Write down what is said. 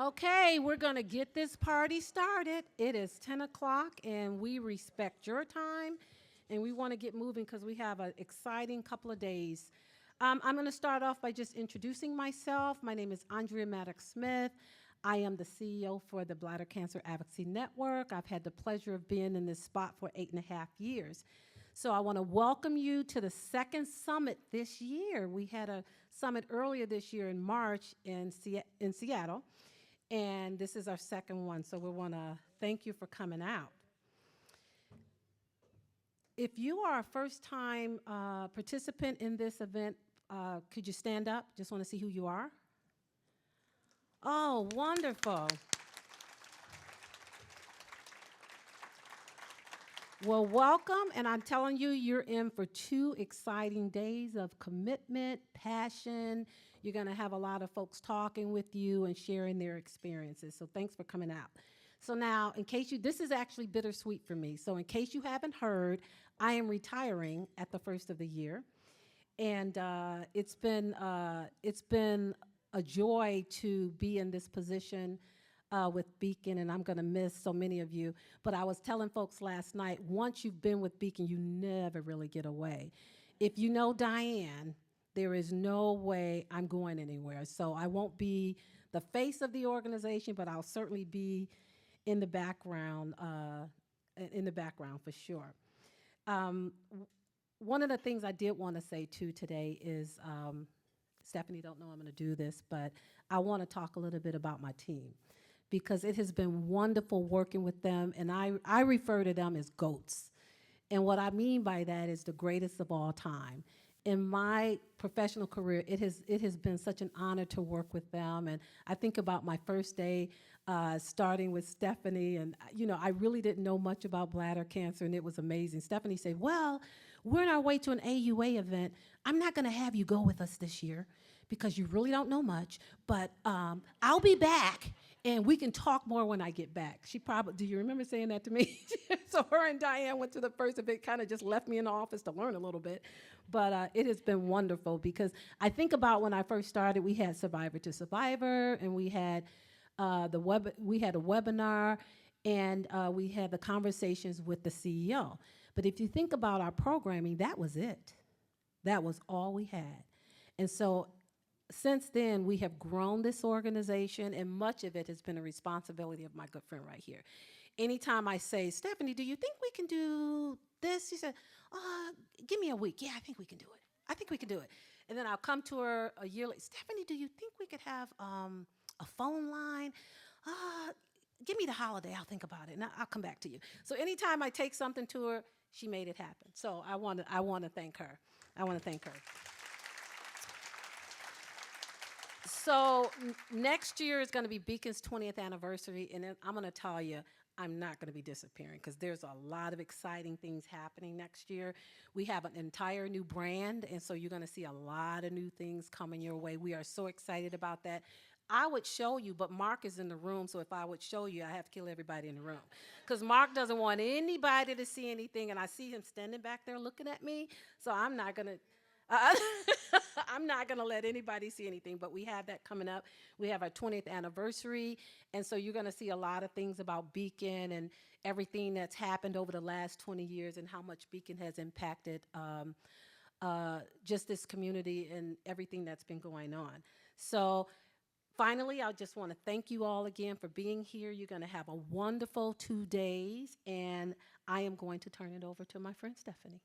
Okay, we're going to get this party started. It is 10 o'clock, and we respect your time, and we want to get moving because we have an exciting couple of days. I'm going to start off by just introducing myself. My name is Andrea Maddox Smith. I am the CEO for the Bladder Cancer Advocacy Network. I've had the pleasure of being in this spot for 8.5 years. So I want to welcome you to the second summit this year. We had a summit earlier this year in March in Seattle, and this is our second one, so we want to thank you for coming out. If you are a first-time participant in this event, could you stand up? Just want to see who you are. Oh, wonderful. Well, welcome, and I'm telling you, you're in for 2 exciting days of commitment, passion. You're going to have a lot of folks talking with you and sharing their experiences, so thanks for coming out. So now, in case this is actually bittersweet for me, so in case you haven't heard, I am retiring at the first of the year, and it's been a joy to be in this position with Beacon, and I'm going to miss so many of you. But I was telling folks last night, once you've been with Beacon, you never really get away. If you know Diane, there is no way I'm going anywhere. So I won't be the face of the organization, but I'll certainly be in the background for sure. One of the things I did want to say too today is, Stephanie don't know I'm going to do this, but I want to talk a little bit about my team, because it has been wonderful working with them, and I refer to them as GOATs. And what I mean by that is the greatest of all time. In my professional career, it has been such an honor to work with them, and I think about my first day starting with Stephanie, and I really didn't know much about bladder cancer, and it was amazing. Stephanie said, well, we're on our way to an AUA event. I'm not going to have you go with us this year because you really don't know much, but I'll be back, and we can talk more when I get back. She probably, do you remember saying that to me? So her and Diane went to the first event, kind of just left me in the office to learn a little bit. But it has been wonderful, because I think about when I first started, we had Survivor to Survivor, and we had a webinar, and we had the conversations with the CEO. But if you think about our programming, that was it. That was all we had. And so since then, we have grown this organization, and much of it has been a responsibility of my good friend right here. Anytime I say, Stephanie, do you think we can do this? She said, give me a week. Yeah, I think we can do it. I think we can do it. And then I'll come to her a year later, Stephanie, do you think we could have a phone line? Give me the holiday. I'll think about it, and I'll come back to you. So anytime I take something to her, she made it happen. So I want to thank her. I want to thank her. So next year is going to be Beacon's 20th anniversary, and I'm going to tell you, I'm not going to be disappearing, because there's a lot of exciting things happening next year. We have an entire new brand, and so you're going to see a lot of new things coming your way. We are so excited about that. I would show you, but Mark is in the room, so if I would show you, I have to kill everybody in the room, because Mark doesn't want anybody to see anything, and I see him standing back there looking at me, so I'm not going to I'm not going to let anybody see anything, but we have that coming up. We have our 20th anniversary, and so you're going to see a lot of things about Beacon and everything that's happened over the last 20 years and how much Beacon has impacted just this community and everything that's been going on. So finally, I just want to thank you all again for being here. You're going to have a wonderful 2 days, and I am going to turn it over to my friend Stephanie.